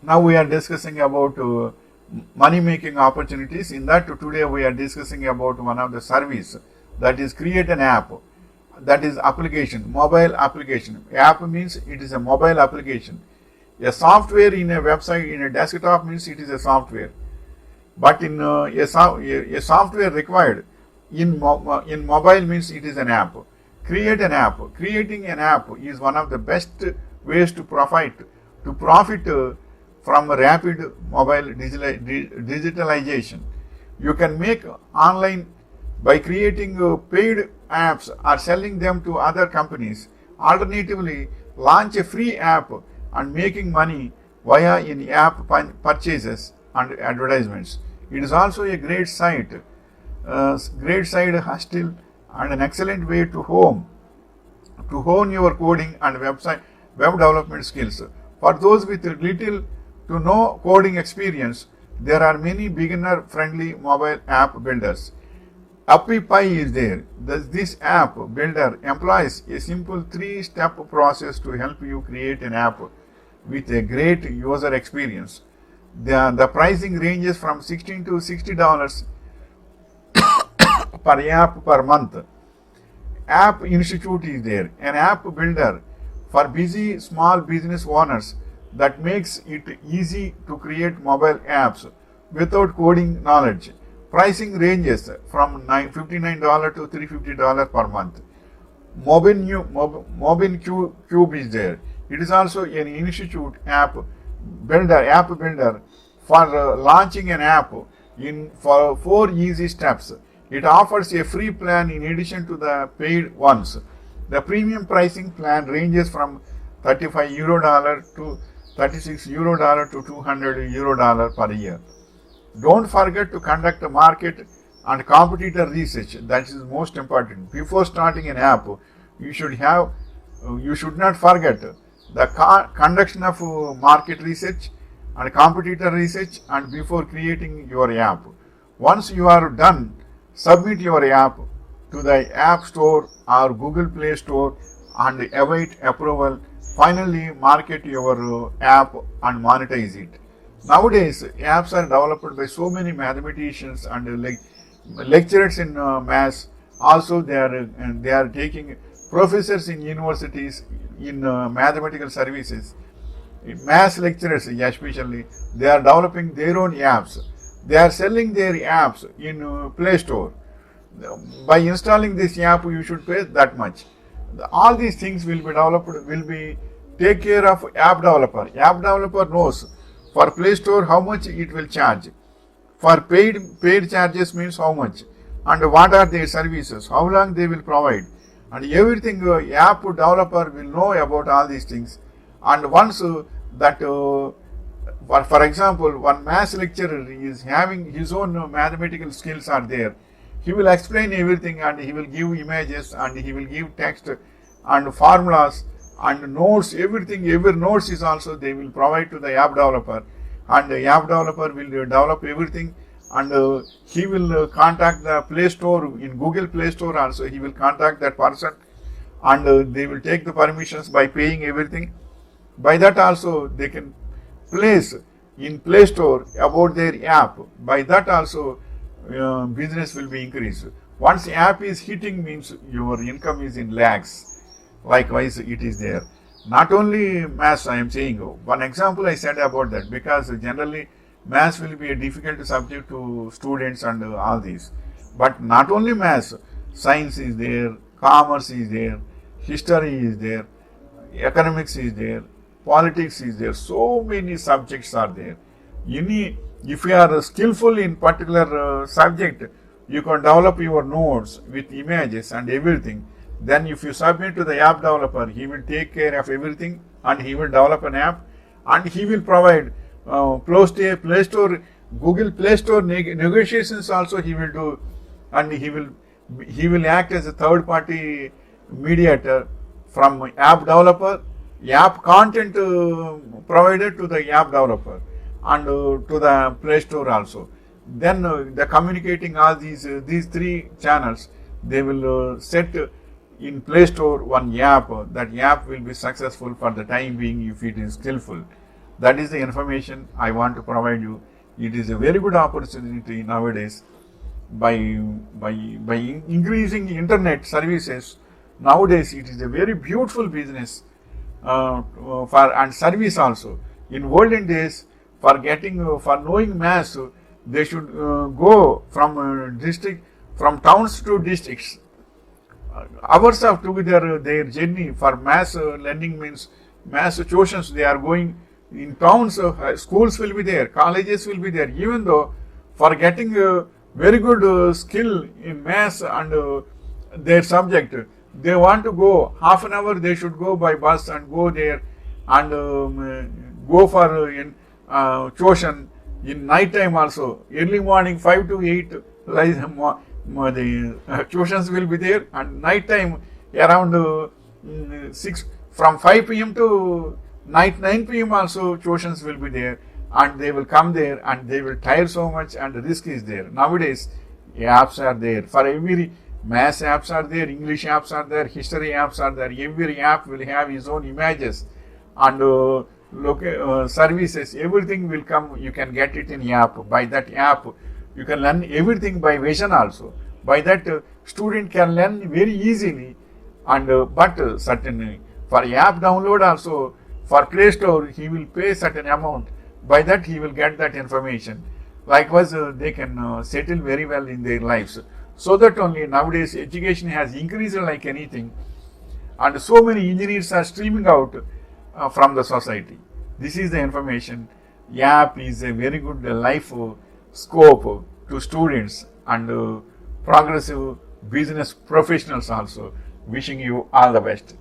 Now we are discussing about money making opportunities. In that today we are discussing about one of the service, that is create an app, that is application, mobile application. App means it is a mobile application. A software in a website, in a desktop means it is a software. But in a software required in mobile means it is an app. Create an app. Creating an app is one of the best ways to profit from rapid mobile digitalization. You can make online by creating paid apps or selling them to other companies. Alternatively, launch a free app and making money via in-app purchases and advertisements. It is also a great side hustle and an excellent way to hone your coding and web development skills. For those with little to no coding experience, there are many beginner-friendly mobile app builders. AppyPie is there. This app builder employs a simple 3-step process to help you create an app with a great user experience. The pricing ranges from $16 to $60 per app per month. App Institute is there, an app builder for busy small business owners that makes it easy to create mobile apps without coding knowledge. Pricing ranges from $59 to $350 per month. Mobin Cube is there. It is also an institute app builder for launching an app for 4 easy steps. It offers a free plan in addition to the paid ones. The premium pricing plan ranges from €35 to €36 to €200 per year. Don't forget to conduct a market and competitor research. That is most important. Before starting an app, you should not forget the conduction of market research and competitor research and before creating your app. Once you are done, submit your app to the App Store or Google Play Store and await approval. Finally, market your app and monetize it. Nowadays, apps are developed by so many mathematicians and lecturers in maths. Also, they are taking professors in universities in mathematical services. Maths lecturers especially, they are developing their own apps. They are selling their apps in Play Store. By installing this app, you should pay that much. All these things will be take care of app developer. App developer knows for Play Store how much it will charge. For paid charges means how much and what are their services, how long they will provide, and everything app developer will know about all these things. And once for example, one maths lecturer is having his own mathematical skills are there. He will explain everything and he will give images and he will give text and formulas and notes, everything, every notes is also they will provide to the app developer, and the app developer will develop everything, and he will contact the Play Store. In Google Play Store also he will contact that person, and they will take the permissions by paying everything. By that also they can place in Play Store about their app. By that also business will be increased. Once app is hitting means your income is in lakhs. Likewise, it is there. Not only maths, I am saying. One example I said about that, because generally maths will be a difficult subject to students and all these. But not only maths, science is there, commerce is there, history is there, economics is there, politics is there. So many subjects are there. If you are skillful in particular subject, you can develop your notes with images and everything. Then if you submit to the app developer, he will take care of everything and he will develop an app and he will provide Play Store, Google Play Store negotiations also he will do, and he will act as a third party mediator from app developer, app content provider to the app developer and to the Play Store also. Then the communicating all these 3 channels, they will set in Play Store one app. That app will be successful for the time being if it is skillful. That is the information I want to provide you. It is a very good opportunity nowadays. By increasing internet services, nowadays it is a very beautiful business for and service also. In olden days, for knowing maths, they should go from towns to districts. Hours of together their journey for maths learning means maths tuitions. They are going in towns. Schools will be there, colleges will be there. Even though for getting a very good skill in maths and their subject, they want to go half an hour. They should go by bus and go there and go for tuition in night time also. Early morning 5 to 8 the tuitions will be there, and night time around 6 from 5 p.m. to night 9 p.m. also tuitions will be there, and they will come there and they will tire so much, and the risk is there. Nowadays apps are there for every. Maths apps are there, English apps are there, history apps are there. Every app will have its own images and services. Everything will come. You can get it in app. By that app, you can learn everything by vision also. By that, student can learn very easily. And but certainly for app download also, for Play Store, he will pay certain amount. By that, he will get that information. Likewise, they can settle very well in their lives. So that only nowadays education has increased like anything, and so many engineers are streaming out from the society. This is the information. App is a very good life scope to students and progressive business professionals also. Wishing you all the best.